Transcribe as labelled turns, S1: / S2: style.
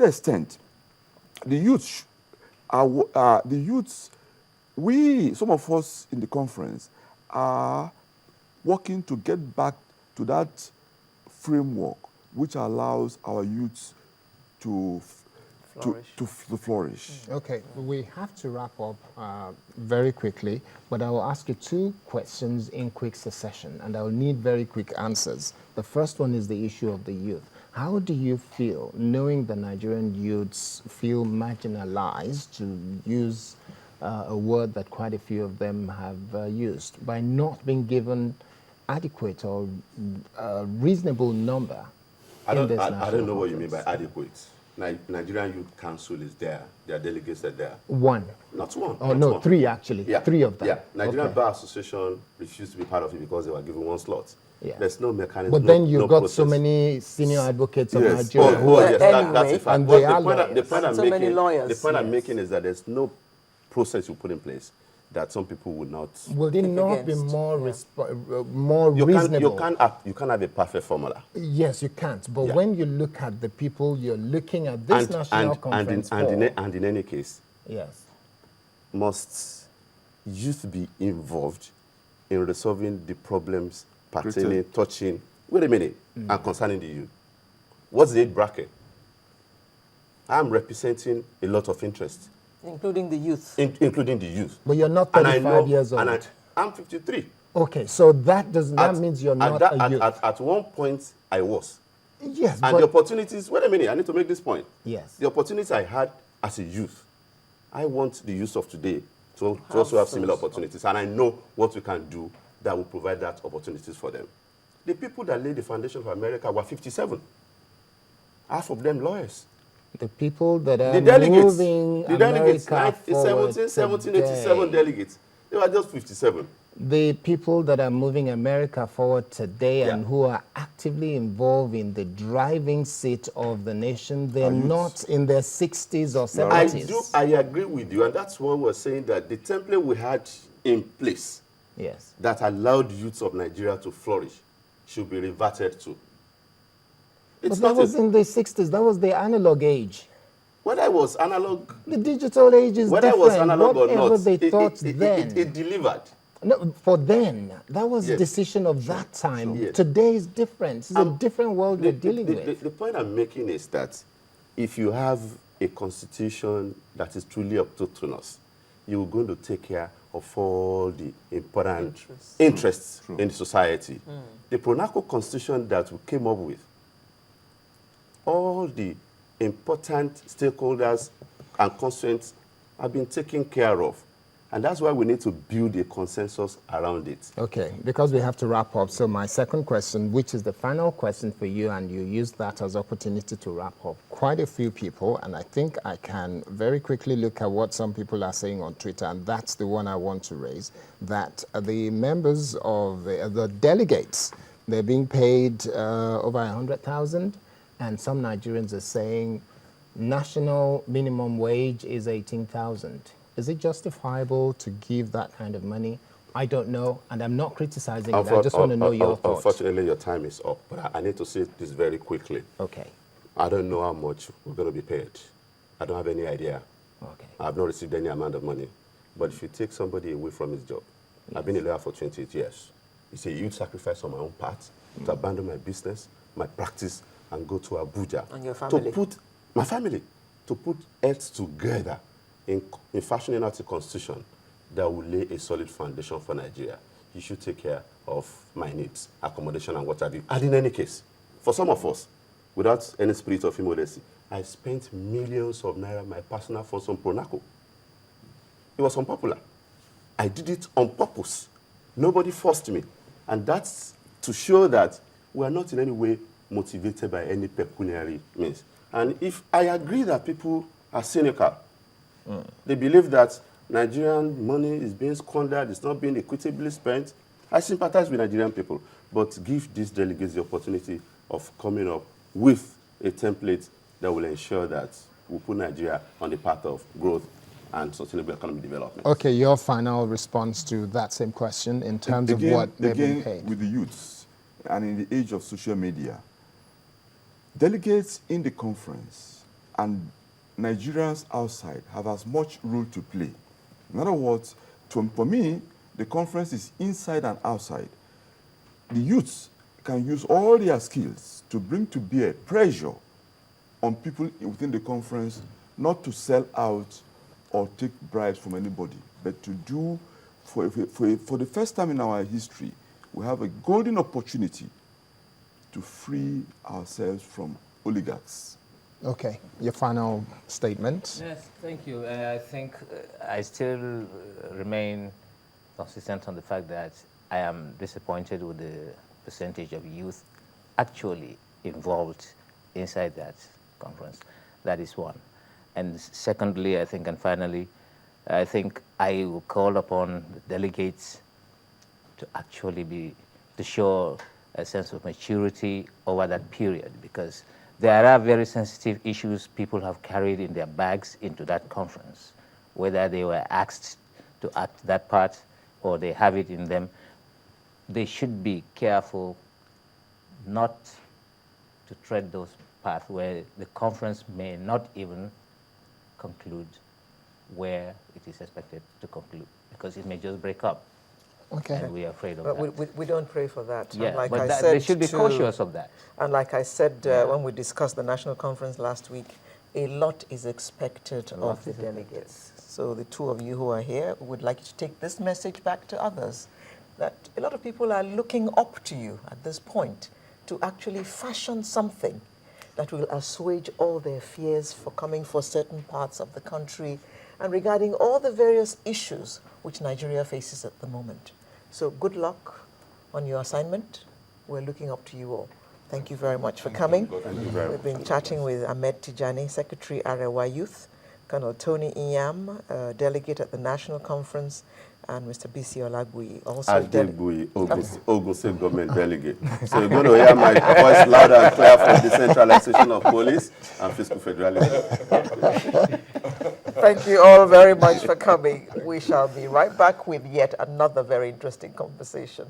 S1: extent, the youth some of us in the conference are working to get back to that framework which allows our youth to flourish.
S2: Okay, we have to wrap up very quickly, but I will ask you 2 questions in quick succession, and I will need very quick answers. The first one is the issue of the youth. How do you feel knowing the Nigerian youths feel marginalized, to use a word that quite a few of them have used, by not being given adequate or reasonable number?
S3: I don't know what you mean by adequate. Nigerian Youth Council is there. Their delegates are there.
S2: 1.
S3: Not 1.
S2: Oh, no, 3 actually.
S3: Yeah.
S2: 3 of them.
S3: Yeah. Nigerian Bar Association refused to be part of it because they were given 1 slot.
S2: Yeah.
S3: There's no mechanism.
S2: But then you've got
S3: process.
S2: so many senior advocates of
S1: Yes.
S2: Nigeria.
S3: Yes,
S4: Anyway,
S3: that's a fact.
S2: and
S3: But
S2: they are
S3: the point I'm
S4: so
S3: making,
S4: many lawyers.
S3: the point I'm
S4: Yes.
S3: making is that there's no process you put in place that some people would not.
S2: Will it not be
S4: against.
S2: more reasonable?
S3: You can't have a perfect formula.
S2: Yes, you can't. But
S3: Yeah.
S2: when you look at the people you're looking at this national conference for,
S3: and in any case,
S2: yes,
S3: must youth be involved in resolving the problems pertaining, touching, wait a minute, and concerning the youth? What's the age bracket? I'm representing a lot of interest.
S4: Including the youth.
S3: Including the youth.
S2: but you're not
S3: And I
S2: 35
S3: know,
S2: years old.
S3: and I'm 53.
S2: Okay, so that means you're not a youth.
S3: At one point, I was.
S2: Yes,
S3: And
S2: but
S3: the opportunities, wait a minute, I need to make this point.
S2: yes.
S3: The opportunities I had as a youth, I want the youth of today to also have similar opportunities. And I know what we can do that will provide that opportunities for them. The people that laid the foundation for America were 57. Half of them lawyers.
S2: The people that are
S3: The delegates,
S2: moving
S3: the delegates,
S2: America forward
S3: 1787
S2: today,
S3: delegates. They were just 57.
S2: the people that are moving America forward today
S3: Yeah.
S2: and who are actively involved in the driving seat of the nation, they're not in their 60s or 70s.
S3: I agree with you, and that's why we're saying that the template we had in place
S2: Yes.
S3: that allowed youths of Nigeria to flourish should be reverted to.
S2: But that was in the 60s. That was the analog age.
S3: Whether it was analog,
S2: The digital age is
S3: whether it
S2: different.
S3: was analog or
S2: Whatever
S3: not,
S2: they thought then.
S3: it delivered.
S2: No, for then, that was
S3: Yes.
S2: decision of that time.
S3: Yes.
S2: Today is different. It's a different world we're dealing with.
S3: The point I'm making is that if you have a constitution that is truly autonomous, you're going to take care of all the important interests in society. The Pronaco constitution that we came up with, all the important stakeholders and constituents have been taken care of. And that's why we need to build a consensus around it.
S2: Okay, because we have to wrap up. So my second question, which is the final question for you, and you use that as opportunity to wrap up. Quite a few people, and I think I can very quickly look at what some people are saying on Twitter, and that's the one I want to raise, that the members of the delegates, they're being paid over 100,000, and some Nigerians are saying national minimum wage is 18,000. Is it justifiable to give that kind of money? I don't know, and I'm not criticizing it. I just want to know your thoughts.
S3: Unfortunately, your time is up, but I need to say this very quickly.
S2: Okay.
S3: I don't know how much we're going to be paid. I don't have any idea.
S2: Okay.
S3: I've not received any amount of money. But if you take somebody away from his job, I've been a lawyer for 28 years. It's a huge sacrifice on my own part to abandon my business, my practice, and go to Abuja.
S4: And your family.
S3: To put my family, to put heads together in fashioning out a constitution that will lay a solid foundation for Nigeria. You should take care of my needs, accommodation, and what have you. And in any case, for some of us, without any spirit of immodesty, I spent millions of naira, my personal funds on Pronaco. It was unpopular. I did it on purpose. Nobody forced me. And that's to show that we are not in any way motivated by any pecuniary means. And if I agree that people are cynical, they believe that Nigerian money is being squandered, it's not being equitably spent. I sympathize with Nigerian people, but give these delegates the opportunity of coming up with a template that will ensure that we put Nigeria on the path of growth and sustainable economic development.
S2: Okay, your final response to that same question in terms of what they're being paid.
S1: With the youths and in the age of social media, delegates in the conference and Nigerians outside have as much role to play. In other words, for me, the conference is inside and outside. The youths can use all their skills to bring to bear pressure on people within the conference not to sell out or take bribes from anybody, but to do, for the first time in our history, we have a golden opportunity to free ourselves from oligarchs.
S2: Okay, your final statement.
S4: Yes, thank you. I think I still remain consistent on the fact that I am disappointed with the percentage of youth actually involved inside that conference. That is one. And secondly, I think, and finally, I think I will call upon the delegates to actually to show a sense of maturity over that period, because there are very sensitive issues people have carried in their bags into that conference, whether they were asked to act that part or they have it in them. They should be careful not to tread those paths where the conference may not even conclude where it is expected to conclude, because it may just break up.
S2: Okay.
S4: And we are afraid of
S5: But
S4: that.
S5: we don't pray for that.
S4: Yeah,
S5: And like
S4: but
S5: I
S4: that,
S5: said
S4: they should be cautious of that.
S5: And like I said when we discussed the national conference last week, a lot is expected of the delegates. So the two of you who are here would like you to take this message back to others, that a lot of people are looking up to you at this point to actually fashion something that will assuage all their fears for coming for certain parts of the country and regarding all the various issues which Nigeria faces at the moment. So good luck on your assignment. We're looking up to you all. Thank you very much for coming.
S3: Thank you very
S5: We've
S3: much.
S5: been chatting with Ahmed Tijani, Secretary, Arewa Youth, Colonel Tony Nyiam, Delegate at the National Conference, and Mr. Bisi Adegbuyi, also
S3: Adegbuyi, Ogun State Government Delegate. So you're going to hear my voice loud and clear for decentralization of police and fiscal federalism.
S5: Thank you all very much for coming. We shall be right back with yet another very interesting conversation.